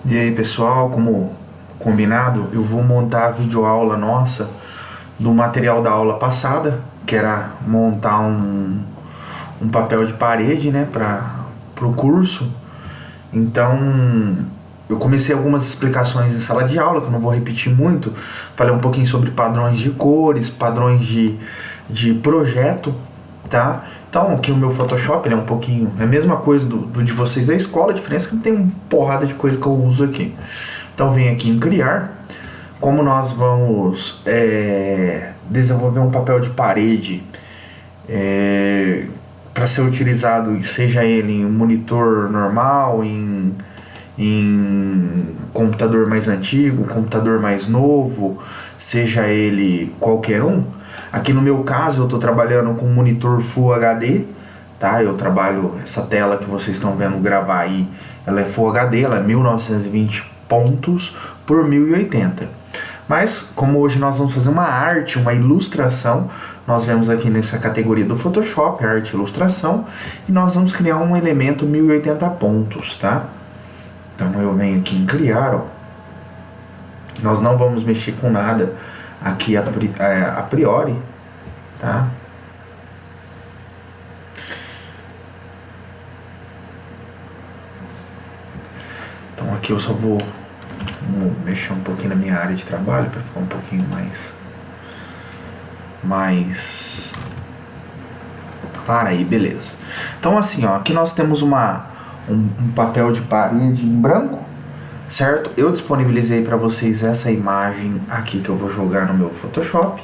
E aí pessoal, como combinado, eu vou montar a videoaula nossa do material da aula passada, que era montar um papel de parede, né, para o curso. Então, eu comecei algumas explicações em sala de aula, que eu não vou repetir muito. Falei um pouquinho sobre padrões de cores, padrões de projeto, tá? Então, aqui o meu Photoshop, ele é um pouquinho... É a mesma coisa do de vocês da escola, a diferença é que não tem uma porrada de coisa que eu uso aqui. Então, vem aqui em criar. Como nós vamos desenvolver um papel de parede para ser utilizado, seja ele em um monitor normal, em computador mais antigo, computador mais novo, seja ele qualquer um. Aqui no meu caso eu estou trabalhando com um monitor Full HD, tá? Eu trabalho, essa tela que vocês estão vendo gravar aí, ela é Full HD, ela é 1920 pontos por 1080. Mas como hoje nós vamos fazer uma arte, uma ilustração, nós vemos aqui nessa categoria do Photoshop, arte e ilustração, e nós vamos criar um elemento 1080 pontos, tá? Então eu venho aqui em criar, ó. Nós não vamos mexer com nada aqui a priori, tá? Então aqui eu só vou mexer um pouquinho na minha área de trabalho para ficar um pouquinho mais claro aí, beleza. Então assim, ó, aqui nós temos um papel de parede em branco, certo? Eu disponibilizei para vocês essa imagem aqui que eu vou jogar no meu Photoshop,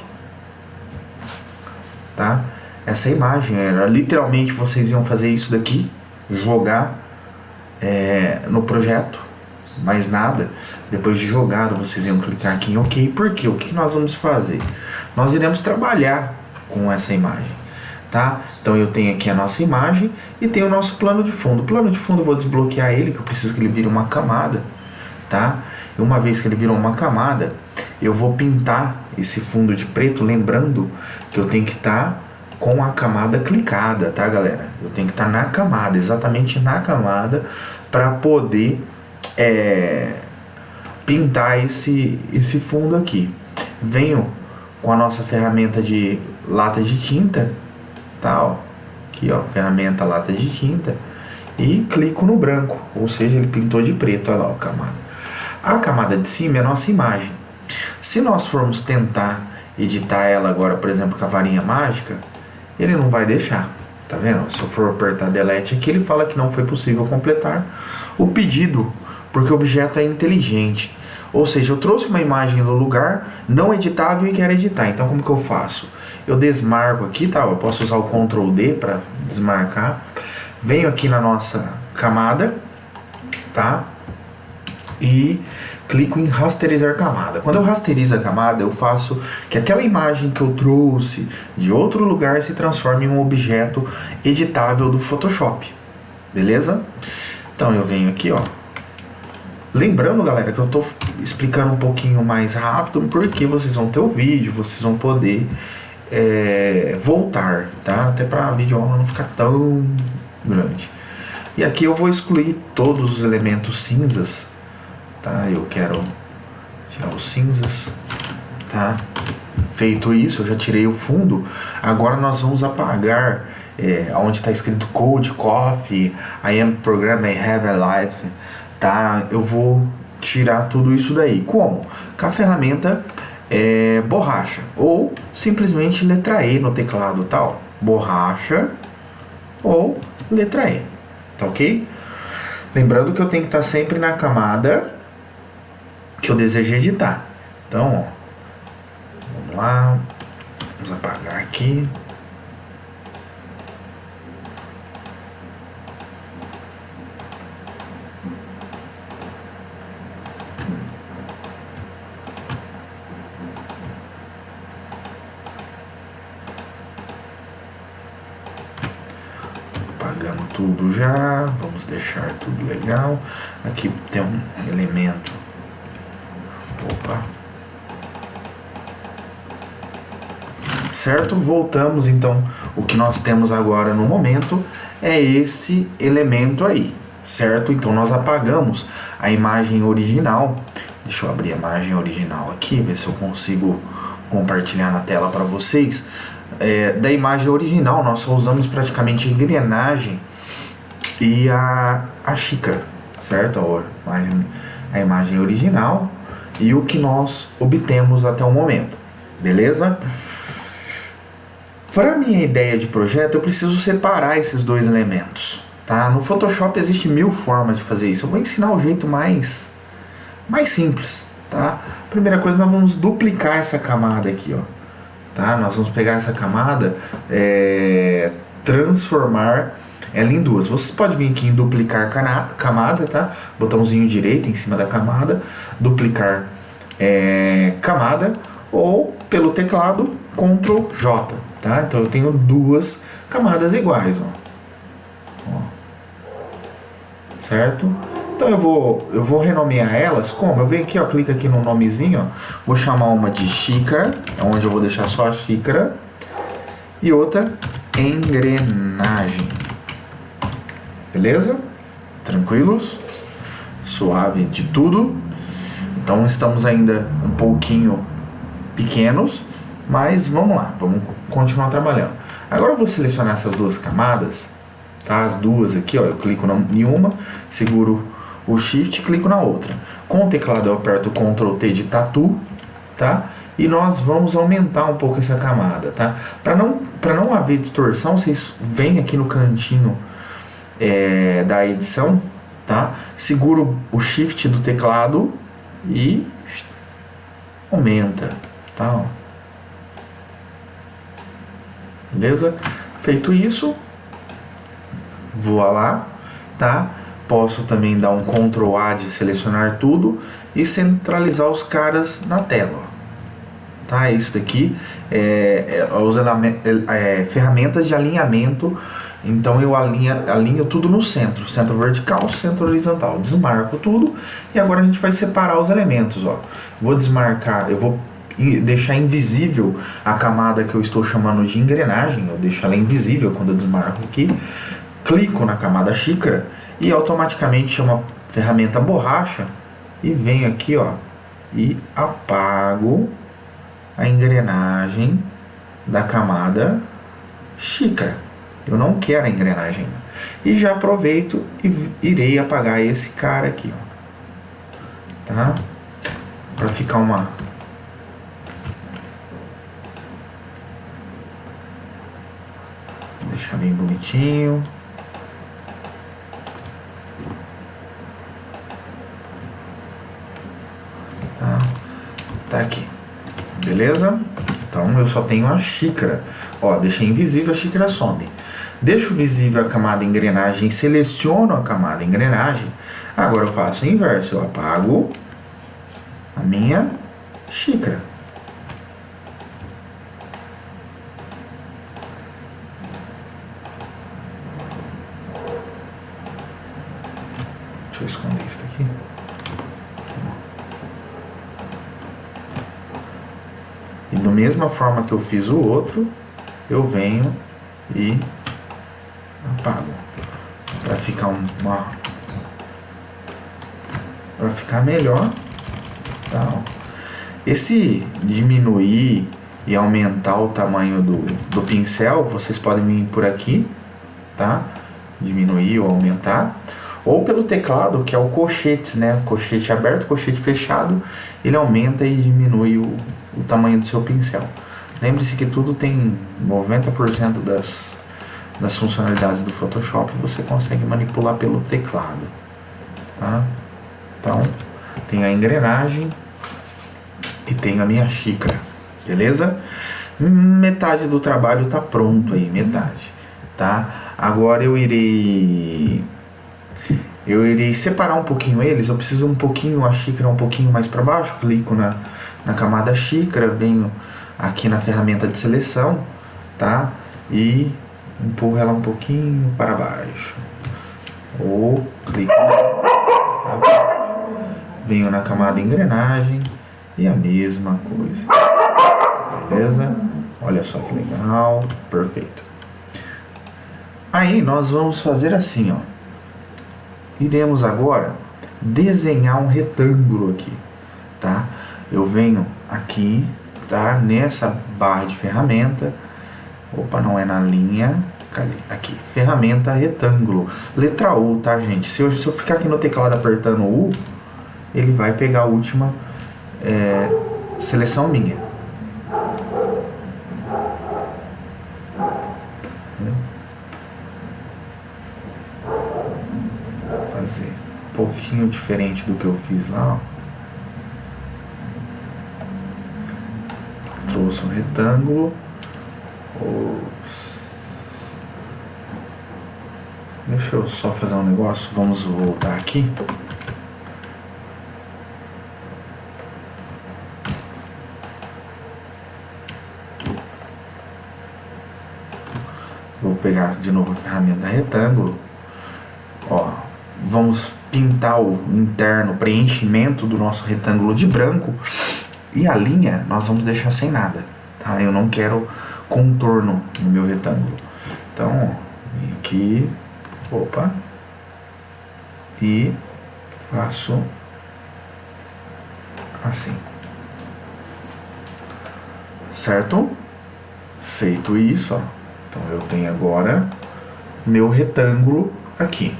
tá? Essa imagem era literalmente, vocês iam fazer isso daqui, jogar no projeto, mais nada. Depois de jogado, vocês iam clicar aqui em OK. Por quê? O que nós vamos fazer? Nós iremos trabalhar com essa imagem, tá? Então eu tenho aqui a nossa imagem e tenho o nosso plano de fundo. O plano de fundo eu vou desbloquear ele, que eu preciso que ele vire uma camada, tá? E uma vez que ele virou uma camada, eu vou pintar esse fundo de preto, lembrando que eu tenho que estar com a camada clicada, tá, galera? Eu tenho que estar na camada, exatamente na camada, para poder pintar esse fundo aqui. Venho com a nossa ferramenta de lata de tinta, tá, ó, aqui ó, ferramenta lata de tinta, e clico no branco, ou seja, ele pintou de preto, olha lá a camada. A camada de cima é a nossa imagem. Se nós formos tentar editar ela agora, por exemplo, com a varinha mágica, ele não vai deixar, tá vendo? Se eu for apertar delete aqui, ele fala que não foi possível completar o pedido, porque o objeto é inteligente. Ou seja, eu trouxe uma imagem do lugar não editável e quero editar. Então como que eu faço? Eu desmarco aqui, tá? Eu posso usar o Ctrl D para desmarcar. Venho aqui na nossa camada, tá? E clico em rasterizar camada. Quando eu rasterizo a camada, eu faço que aquela imagem que eu trouxe de outro lugar se transforme em um objeto editável do Photoshop. Beleza? Então eu venho aqui, ó. Lembrando, galera, que eu tô explicando um pouquinho mais rápido, porque vocês vão ter o vídeo, vocês vão poder voltar, tá? Até para a videoaula não ficar tão grande. E aqui eu vou excluir todos os elementos cinzas, tá? Eu quero tirar os cinzas, tá? Feito isso, eu já tirei o fundo. Agora nós vamos apagar onde está escrito Code, Coffee, I am program, I have a life, tá? Eu vou tirar tudo isso daí. Como? Com a ferramenta borracha, ou simplesmente letra E no teclado, tal, borracha ou letra E, tá ok? Lembrando que eu tenho que estar sempre na camada que eu desejo editar. Então, ó, vamos lá, vamos apagar aqui. Apagando tudo já, vamos deixar tudo legal. Aqui tem um elemento. Opa. Certo? Voltamos então. O que nós temos agora no momento é esse elemento aí, certo? Então nós apagamos a imagem original. Deixa eu abrir a imagem original aqui, ver se eu consigo compartilhar na tela para vocês. Da imagem original nós só usamos praticamente a engrenagem e a xícara, certo? A imagem original e o que nós obtemos até o momento, beleza? Para minha ideia de projeto eu preciso separar esses dois elementos, tá? No Photoshop existe 1000 formas de fazer isso. Eu vou ensinar o jeito mais simples, tá? Primeira coisa, nós vamos duplicar essa camada aqui, ó, tá? Nós vamos pegar essa camada, transformar ela em duas. Vocês podem vir aqui em duplicar camada, tá? Botãozinho direito em cima da camada, duplicar camada, ou pelo teclado Ctrl J, tá? Então eu tenho duas camadas iguais, ó. Certo? Então eu vou renomear elas como? Eu venho aqui, ó, clico aqui no nomezinho, ó, vou chamar uma de xícara, onde eu vou deixar só a xícara, e outra engrenagem. Beleza? Tranquilos? Suave de tudo. Então estamos ainda um pouquinho pequenos, mas vamos lá, vamos continuar trabalhando. Agora eu vou selecionar essas duas camadas, tá? As duas aqui, ó, eu clico em uma, seguro o Shift e clico na outra. Com o teclado eu aperto o Ctrl T de tatu, tá? E nós vamos aumentar um pouco essa camada, tá? Para não haver distorção, vocês vêm aqui no cantinho da edição, tá? Seguro o Shift do teclado e aumenta, tá? Beleza? Feito isso, vou lá, tá? Posso também dar um Ctrl A de selecionar tudo e centralizar os caras na tela, tá? Isso daqui usando ferramentas de alinhamento. Então eu alinho tudo no centro vertical, centro horizontal, desmarco tudo e agora a gente vai separar os elementos, ó. Vou desmarcar, eu vou deixar invisível a camada que eu estou chamando de engrenagem, eu deixo ela invisível quando eu desmarco aqui, clico na camada xícara e automaticamente chamo a ferramenta borracha e venho aqui, ó, e apago a engrenagem da camada xícara. Eu não quero a engrenagem. E já aproveito e irei apagar esse cara aqui, ó, tá? Para ficar deixar bem bonitinho. Tá aqui. Beleza? Então eu só tenho a xícara. Ó, deixei invisível, a xícara some. Deixo visível a camada engrenagem, seleciono a camada engrenagem. Agora eu faço o inverso, eu apago a minha xícara. Deixa eu esconder isso aqui. E da mesma forma que eu fiz o outro, eu venho e apago. Para ficar para ficar melhor, tá? Esse diminuir e aumentar o tamanho do pincel, vocês podem vir por aqui, tá? Diminuir ou aumentar. Ou pelo teclado, que é o colchetes, né? Colchete aberto, colchete fechado, ele aumenta e diminui o tamanho do seu pincel. Lembre-se que tudo tem 90% das funcionalidades do Photoshop você consegue manipular pelo teclado, tá? Então, tem a engrenagem e tem a minha xícara, beleza? Metade do trabalho tá pronto aí, metade, tá? Agora eu irei separar um pouquinho eles. Eu preciso um pouquinho, a xícara um pouquinho mais para baixo, clico na camada xícara, venho aqui na ferramenta de seleção, tá? E empurro ela um pouquinho para baixo. Ou clico venho na camada engrenagem e a mesma coisa. Beleza? Olha só que legal, perfeito. Aí nós vamos fazer assim, ó. iremos agora desenhar um retângulo aqui, tá? Eu venho aqui, tá? Nessa barra de ferramenta, opa, não é na linha, cadê? Aqui, ferramenta retângulo, letra U, tá, gente? Se eu ficar aqui no teclado apertando U, ele vai pegar a última seleção minha. Fazer um pouquinho diferente do que eu fiz lá, ó. Trouxe um retângulo. Deixa eu só fazer um negócio. Vamos voltar aqui. Vou pegar de novo a ferramenta retângulo. Ó, vamos pintar o interno, preenchimento do nosso retângulo de branco. E a linha nós vamos deixar sem nada, tá? Eu não quero contorno no meu retângulo. Então, ó, vem aqui, opa, e faço assim, certo? Feito isso, ó, então eu tenho agora meu retângulo aqui.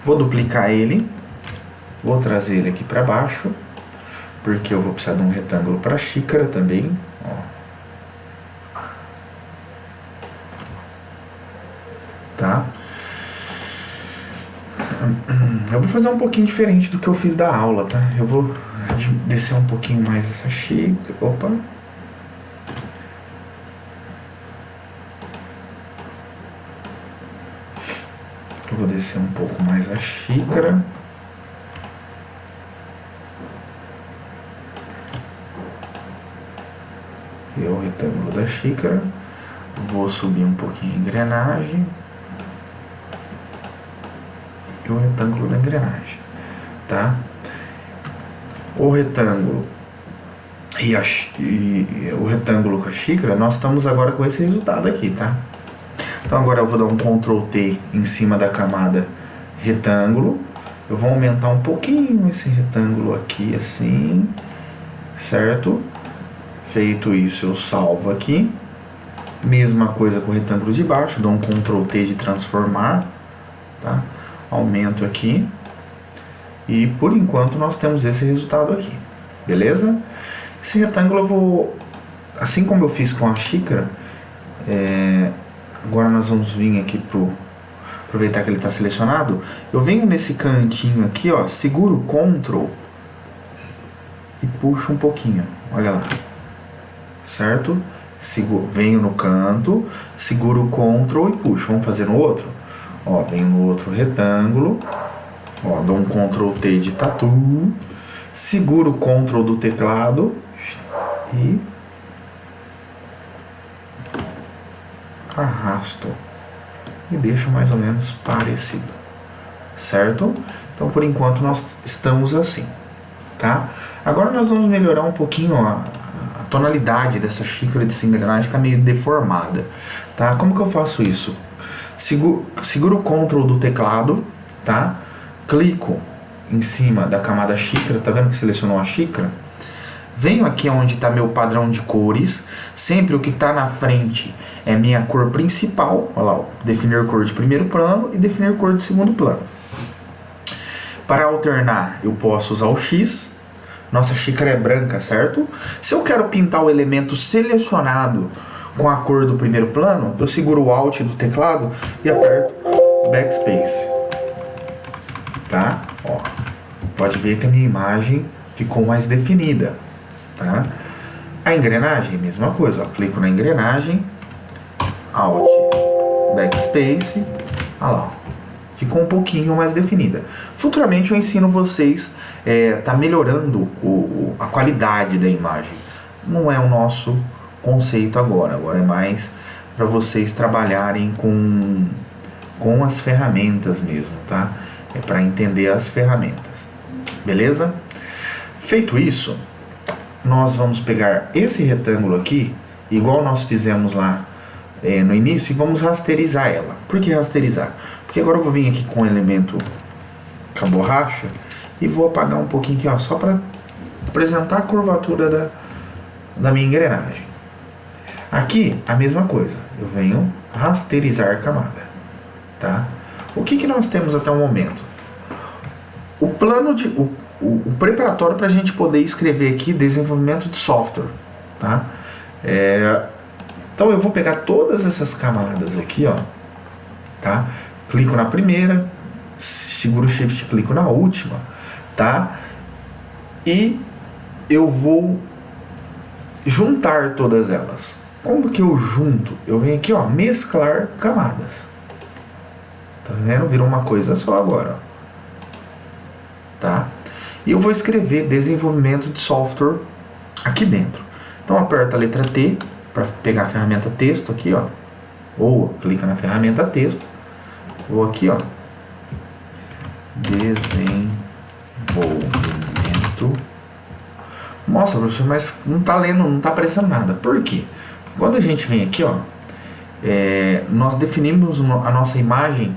Vou duplicar ele, vou trazer ele aqui para baixo, porque eu vou precisar de um retângulo para xícara também, ó. Tá? Eu vou fazer um pouquinho diferente do que eu fiz da aula, tá? Eu vou descer um pouquinho mais essa xícara. Opa! Eu vou descer um pouco mais a xícara. E o retângulo da xícara. Vou subir um pouquinho a engrenagem. E o retângulo da engrenagem, tá? O retângulo e o retângulo com a xícara, nós estamos agora com esse resultado aqui, tá? Então agora eu vou dar um Ctrl T em cima da camada retângulo. Eu vou aumentar um pouquinho esse retângulo aqui, assim, certo? Feito isso, eu salvo aqui. Mesma coisa com o retângulo de baixo, dou um Ctrl T de transformar, tá? Aumento aqui. E por enquanto nós temos esse resultado aqui, beleza? Esse retângulo eu vou, assim como eu fiz com a xícara, agora nós vamos vir aqui aproveitar que ele está selecionado. Eu venho nesse cantinho aqui, ó, seguro o Ctrl e puxo um pouquinho, olha lá, certo? Venho no canto, seguro o Ctrl e puxo. Vamos fazer no outro? Ó, venho no outro retângulo, ó, dou um Ctrl T de tatu, seguro o Ctrl do teclado e arrasto e deixo mais ou menos parecido, certo? Então por enquanto nós estamos assim, tá? Agora nós vamos melhorar um pouquinho a tonalidade dessa xícara de engrenagem, está meio deformada, tá? Como que eu faço isso? Seguro o Ctrl do teclado, tá? Clico em cima da camada xícara, tá vendo que selecionou a xícara? Venho aqui onde está meu padrão de cores, sempre o que está na frente é minha cor principal, olha lá, ó, definir cor de primeiro plano e definir cor de segundo plano. Para alternar eu posso usar o X, nossa xícara é branca, certo? Se eu quero pintar o elemento selecionado com a cor do primeiro plano, eu seguro o Alt do teclado e aperto Backspace, tá? Ó, pode ver que a minha imagem ficou mais definida, tá? A engrenagem, mesma coisa, ó, clico na engrenagem, Alt, Backspace, olha lá, ó, ficou um pouquinho mais definida. Futuramente eu ensino vocês, tá melhorando a qualidade da imagem. Não é o nosso conceito agora é mais para vocês trabalharem com as ferramentas mesmo, tá? É para entender as ferramentas, beleza? Feito isso, nós vamos pegar esse retângulo aqui, igual nós fizemos lá no início, e vamos rasterizar ela. Por que rasterizar? Porque agora eu vou vir aqui com o elemento com a borracha e vou apagar um pouquinho aqui, ó, só para apresentar a curvatura da minha engrenagem. Aqui a mesma coisa, eu venho rasterizar a camada, tá? O que nós temos até o momento? O plano de o preparatório para a gente poder escrever aqui desenvolvimento de software, tá? Então eu vou pegar todas essas camadas aqui, ó, tá? Clico na primeira, seguro o Shift, clico na última, tá? E eu vou juntar todas elas. Como que eu junto? Eu venho aqui, ó, mesclar camadas. Tá vendo? Virou uma coisa só agora, ó. Tá? E eu vou escrever desenvolvimento de software aqui dentro. Então aperta a letra T para pegar a ferramenta texto aqui, ó. Ou clica na ferramenta texto. Vou aqui, ó. Desenvolvimento. Nossa, professor, mas não tá lendo, não tá aparecendo nada. Por quê? Quando a gente vem aqui, ó, nós definimos a nossa imagem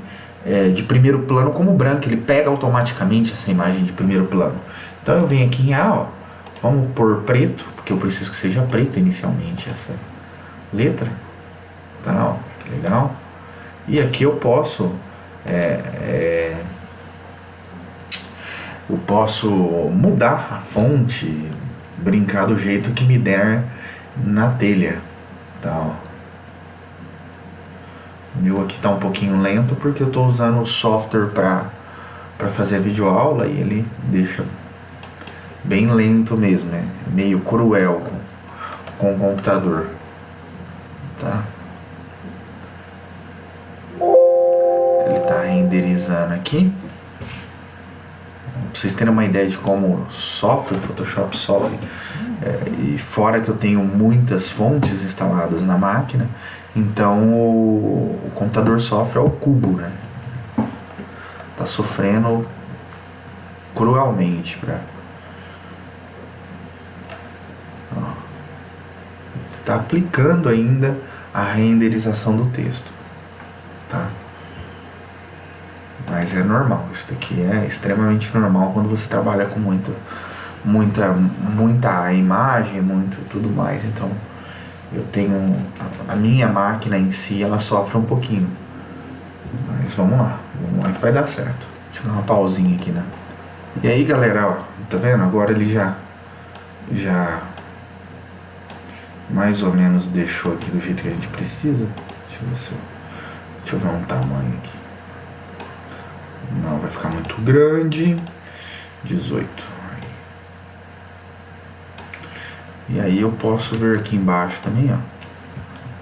de primeiro plano como branca. Ele pega automaticamente essa imagem de primeiro plano. Então eu venho aqui em A, ó, vamos por preto, porque eu preciso que seja preto inicialmente essa letra. Tá, ó, que legal. E aqui eu posso mudar a fonte, brincar do jeito que me der na telha, tá, ó. O meu aqui tá um pouquinho lento porque eu tô usando o software para fazer a videoaula e ele deixa bem lento mesmo, né? Meio cruel com o computador, tá? Ele tá renderizando aqui. Pra vocês terem uma ideia de como sofre o Photoshop sofre, e fora que eu tenho muitas fontes instaladas na máquina, então o computador sofre ao cubo, né? Tá sofrendo cruelmente tá aplicando ainda a renderização do texto, tá? Mas é normal, isso daqui é extremamente normal quando você trabalha com muita imagem, muito tudo mais. Então eu tenho a minha máquina em si, ela sofre um pouquinho, mas vamos lá que vai dar certo. Deixa eu dar uma pausinha aqui, né? E aí, galera, ó, tá vendo? Agora ele já mais ou menos deixou aqui do jeito que a gente precisa. Deixa eu ver um tamanho aqui. Não vai ficar muito grande. 18. E aí eu posso ver aqui embaixo também, ó,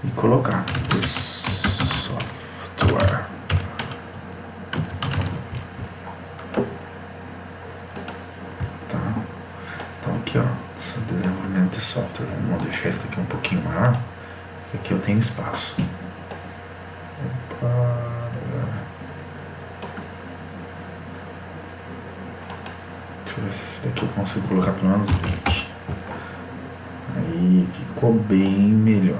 e colocar software. Tá. Então aqui, ó, desenvolvimento de software. Vamos deixar esse daqui um pouquinho maior, porque aqui eu tenho espaço. Deixa eu ver se esse daqui eu consigo colocar pelo menos 20. Aí ficou bem melhor,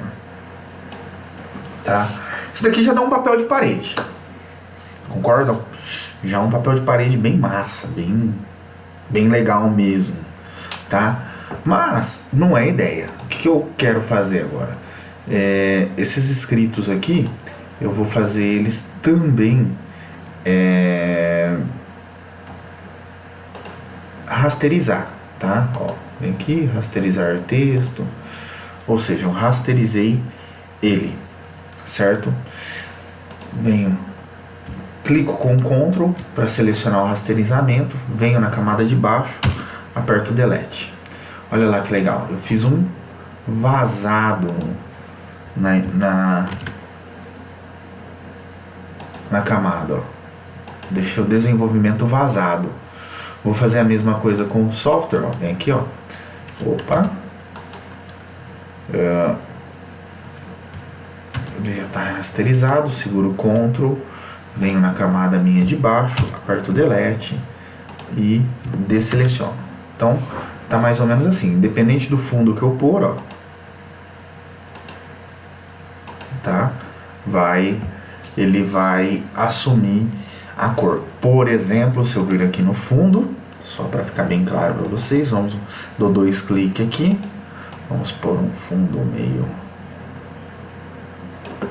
tá? Isso daqui já dá um papel de parede, concordam? Já é um papel de parede bem massa, bem legal mesmo, tá? Mas não é ideia. O que eu quero fazer agora? Esses escritos aqui, eu vou fazer eles também rasterizar, tá? Ó, vem aqui, rasterizar texto, ou seja, eu rasterizei ele, certo? Venho, clico com Ctrl para selecionar o rasterizamento, venho na camada de baixo, aperto Delete. Olha lá que legal, eu fiz um vazado na camada, ó. Deixei o desenvolvimento vazado. Vou fazer a mesma coisa com o software, ó. Vem aqui, ó. Opa. Ele já está rasterizado, seguro o Ctrl, venho na camada minha de baixo, aperto Delete e desseleciono. Então, tá mais ou menos assim, independente do fundo que eu pôr, ó, tá? Ele vai assumir a cor. Por exemplo, se eu vir aqui no fundo, só para ficar bem claro para vocês, dou 2 cliques aqui, vamos pôr um fundo meio,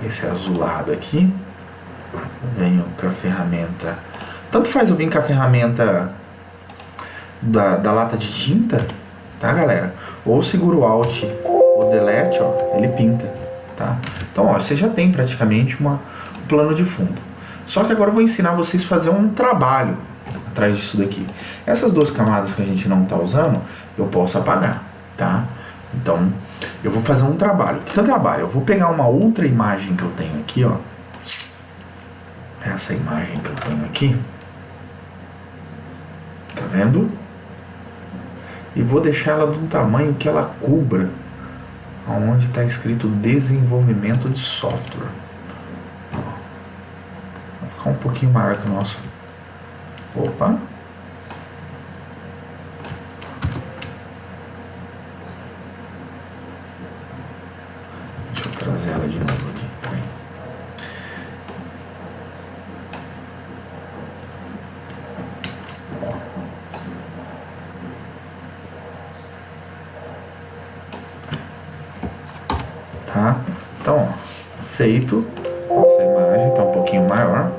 esse azulado aqui, venho com a ferramenta, tanto faz eu vir com a ferramenta da lata de tinta, tá galera? Ou seguro o Alt ou Delete, ó, ele pinta, tá? Então, ó, você já tem praticamente um plano de fundo. Só que agora eu vou ensinar vocês a fazer um trabalho atrás disso daqui. Essas 2 camadas que a gente não tá usando, eu posso apagar, tá? Então, eu vou fazer um trabalho. O que é o trabalho? Eu vou pegar uma outra imagem que eu tenho aqui, ó. Essa imagem que eu tenho aqui. Tá vendo? E vou deixar ela de um tamanho que ela cubra onde está escrito desenvolvimento de software. Vai ficar um pouquinho maior que o nosso. Opa! Deixa eu trazer ela de novo aqui. Peraí. Tá? Então, ó, feito. Nossa imagem está um pouquinho maior.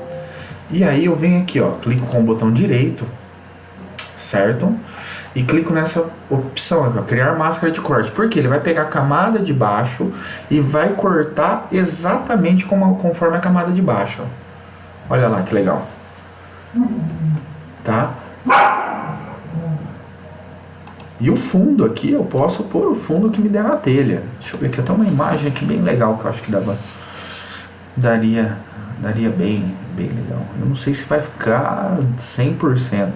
E aí eu venho aqui, ó, clico com o botão direito, certo? E clico nessa opção aqui, ó, criar máscara de corte. Porque ele vai pegar a camada de baixo e vai cortar exatamente conforme a camada de baixo. Ó. Olha lá que legal. Tá? E o fundo aqui, eu posso pôr o fundo que me der na telha. Deixa eu ver aqui, até uma imagem aqui bem legal que eu acho que daria bem legal. Eu não sei se vai ficar 100%.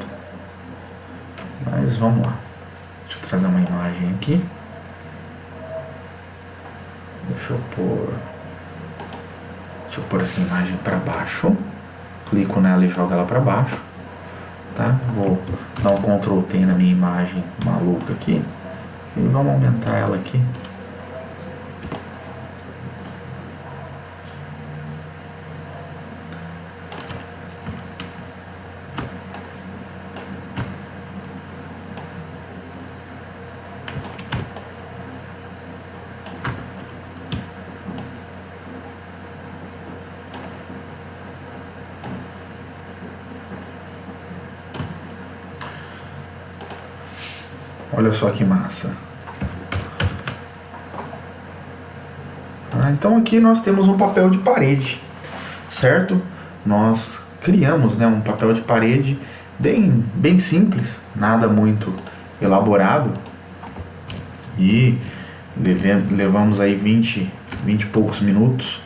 Mas vamos lá. Deixa eu trazer uma imagem aqui. Deixa eu pôr essa imagem para baixo. Clico nela e jogo ela para baixo. Tá? Vou dar um Ctrl T na minha imagem maluca aqui. E vamos aumentar ela aqui. Olha só que massa. Então aqui nós temos um papel de parede, certo? Nós criamos, né, um papel de parede bem simples, nada muito elaborado. E levamos aí 20 e poucos minutos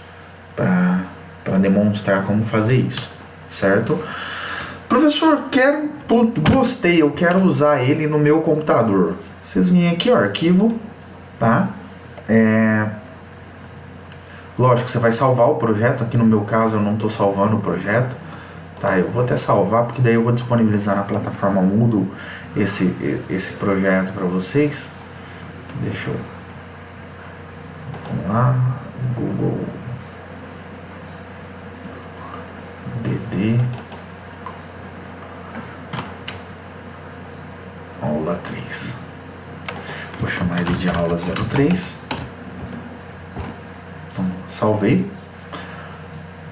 para demonstrar como fazer isso, certo? Professor, gostei, eu quero usar ele no meu computador. Vocês vêm aqui, ó, arquivo, tá? Lógico, você vai salvar o projeto. Aqui no meu caso eu não estou salvando o projeto, tá? Eu vou até salvar, porque daí eu vou disponibilizar na plataforma Moodle esse projeto para vocês. Deixa eu... Vamos lá, Google DD aula 3. Vou chamar ele de aula 03. Então, salvei.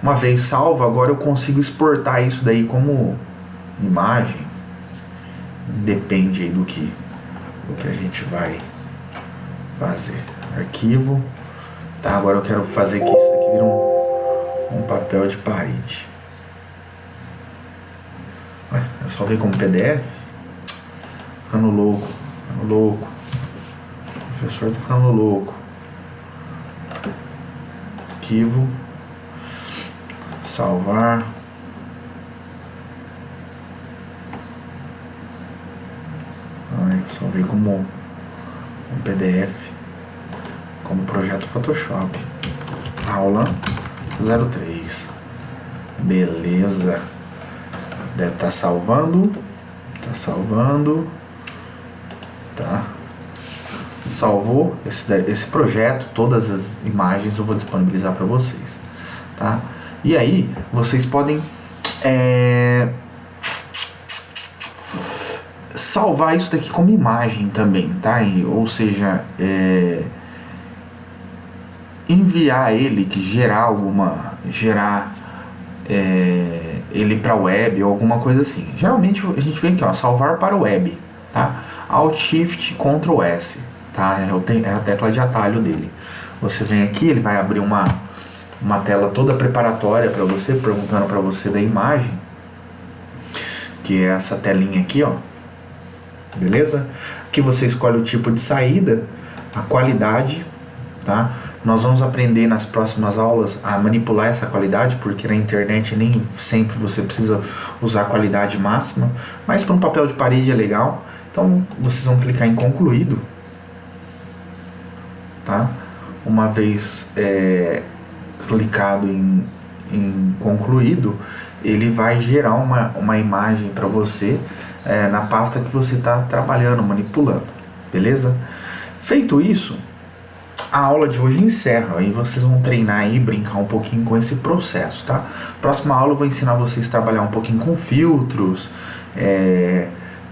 Uma vez salvo, agora eu consigo exportar isso daí como imagem. Depende aí do que a gente vai fazer. Arquivo. Tá, agora eu quero fazer que isso daqui vira um papel de parede. Ué, eu salvei como PDF. Ficando louco. O professor tá ficando louco. Arquivo. Salvar. Salvei como um PDF, como projeto Photoshop. Aula 03. Beleza. Deve estar salvando. Tá salvando. Tá. Salvou esse projeto, todas as imagens eu vou disponibilizar para vocês, tá? E aí vocês podem Salvar isso daqui como imagem também, tá? Ou seja, enviar ele, gerar ele para web ou alguma coisa assim. Geralmente a gente vem aqui, ó, salvar para web, tá? Alt Shift Ctrl S, tá? É a tecla de atalho dele. Você vem aqui, ele vai abrir uma tela toda preparatória para você, perguntando para você da imagem, que é essa telinha aqui, ó. Beleza? Aqui você escolhe o tipo de saída, a qualidade, tá? Nós vamos aprender nas próximas aulas a manipular essa qualidade, porque na internet nem sempre você precisa usar a qualidade máxima, mas para um papel de parede é legal. Então vocês vão clicar em concluído, tá? Uma vez clicado em concluído, ele vai gerar uma imagem para você na pasta que você está trabalhando, manipulando, beleza? Feito isso, a aula de hoje encerra, aí vocês vão treinar e brincar um pouquinho com esse processo, tá? Próxima aula eu vou ensinar vocês a trabalhar um pouquinho com filtros,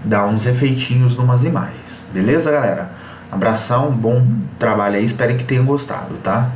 dar uns efeitinhos numas imagens, beleza, galera? Abração, bom trabalho aí, espero que tenham gostado, tá?